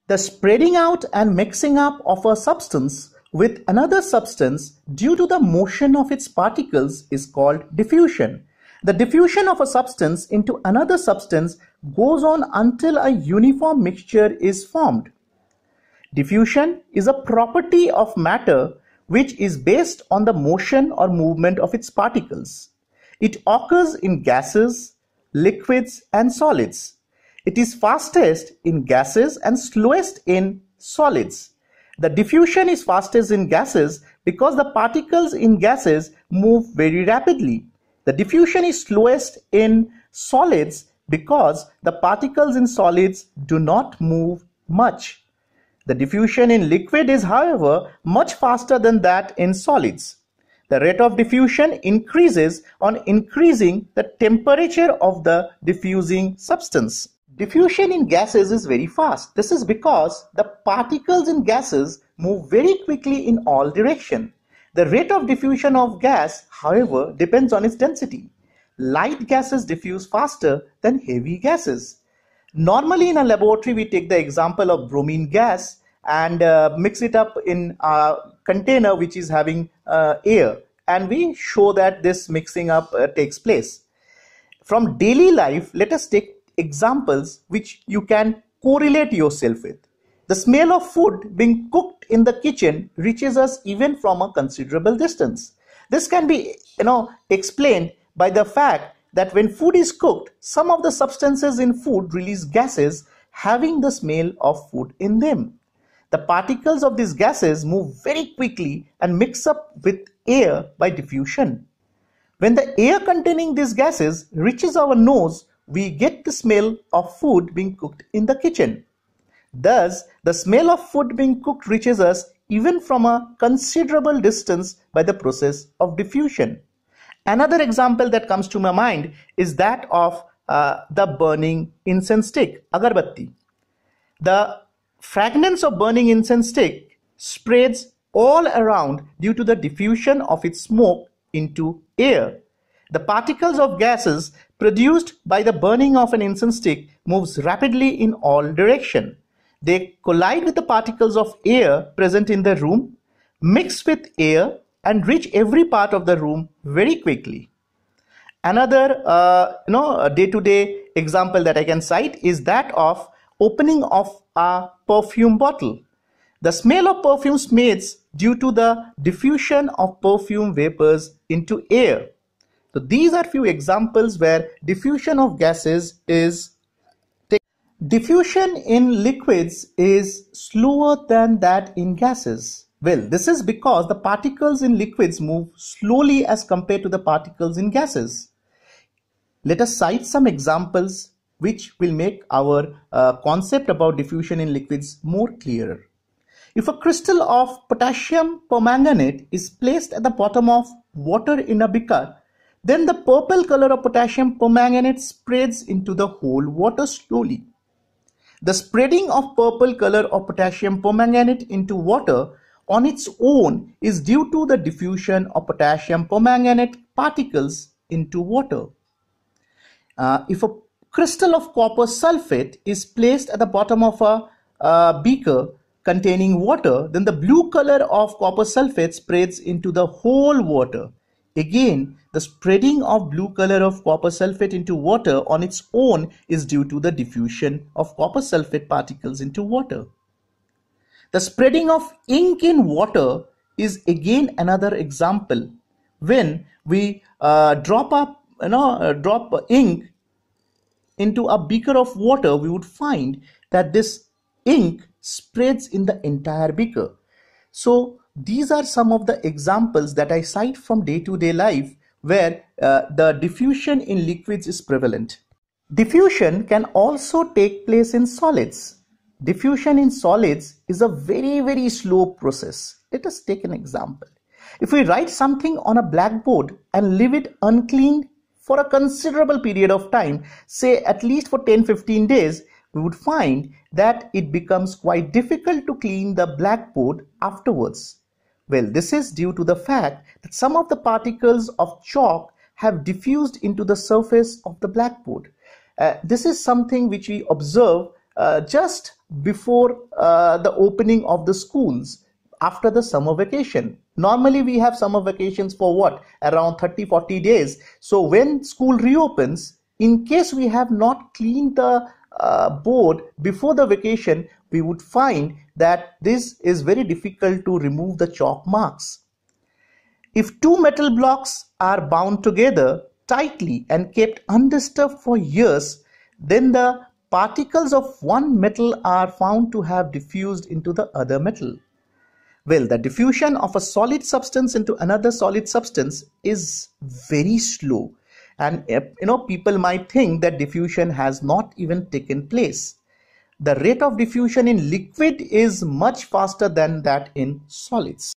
The spreading out and mixing up of a substance with another substance due to the motion of its particles is called diffusion. The diffusion of a substance into another substance goes on until a uniform mixture is formed. Diffusion is a property of matter which is based on the motion or movement of its particles. It occurs in gases, liquids, and solids. It is fastest in gases and slowest in solids. The diffusion is fastest in gases because the particles in gases move very rapidly. The diffusion is slowest in solids because the particles in solids do not move much. The diffusion in liquid is, however, much faster than that in solids. The rate of diffusion increases on increasing the temperature of the diffusing substance. Diffusion in gases is very fast. This is because the particles in gases move very quickly in all directions. The rate of diffusion of gas, however, depends on its density. Light gases diffuse faster than heavy gases. Normally in a laboratory, we take the example of bromine gas and mix it up in a container which is having air, and we show that this mixing up takes place. From daily life, let us take examples which you can correlate yourself with. The smell of food being cooked in the kitchen reaches us even from a considerable distance. This can be explained by the fact that when food is cooked, some of the substances in food release gases having the smell of food in them. The particles of these gases move very quickly and mix up with air by diffusion. When the air containing these gases reaches our nose, we get the smell of food being cooked in the kitchen. Thus, the smell of food being cooked reaches us even from a considerable distance by the process of diffusion. Another example that comes to my mind is that of the burning incense stick, agarbatti. The fragrance of burning incense stick spreads all around due to the diffusion of its smoke into air. The particles of gases produced by the burning of an incense stick moves rapidly in all directions. They collide with the particles of air present in the room, mix with air, and reach every part of the room very quickly. Another day-to-day example that I can cite is that of opening of a perfume bottle. The smell of perfume spreads due to the diffusion of perfume vapors into air. So these are few examples where diffusion of gases is taken. Diffusion in liquids is slower than that in gases. Well, this is because the particles in liquids move slowly as compared to the particles in gases. Let us cite some examples which will make our concept about diffusion in liquids more clearer. If a crystal of potassium permanganate is placed at the bottom of water in a beaker, then the purple color of potassium permanganate spreads into the whole water slowly. The spreading of purple color of potassium permanganate into water on its own is due to the diffusion of potassium permanganate particles into water. If a crystal of copper sulfate is placed at the bottom of a beaker containing water, then the blue color of copper sulfate spreads into the whole water. Again, the spreading of blue color of copper sulfate into water on its own is due to the diffusion of copper sulfate particles into water. The spreading of ink in water is again another example. When we drop ink into a beaker of water, we would find that this ink spreads in the entire beaker. So these are some of the examples that I cite from day-to-day life where the diffusion in liquids is prevalent. Diffusion can also take place in solids. Diffusion in solids is a very slow process. Let us take an example. If we write something on a blackboard and leave it uncleaned for a considerable period of time, say at least for 10-15 days, we would find that it becomes quite difficult to clean the blackboard afterwards. Well, this is due to the fact that some of the particles of chalk have diffused into the surface of the blackboard. This is something which we observe just before the opening of the schools after the summer vacation. Normally we have summer vacations for what? Around 30-40 days. So when school reopens, in case we have not cleaned the board before the vacation, we would find that this is very difficult to remove the chalk marks. If two metal blocks are bound together tightly and kept undisturbed for years, then the particles of one metal are found to have diffused into the other metal. Well, the diffusion of a solid substance into another solid substance is very slow. And people might think that diffusion has not even taken place. The rate of diffusion in liquid is much faster than that in solids.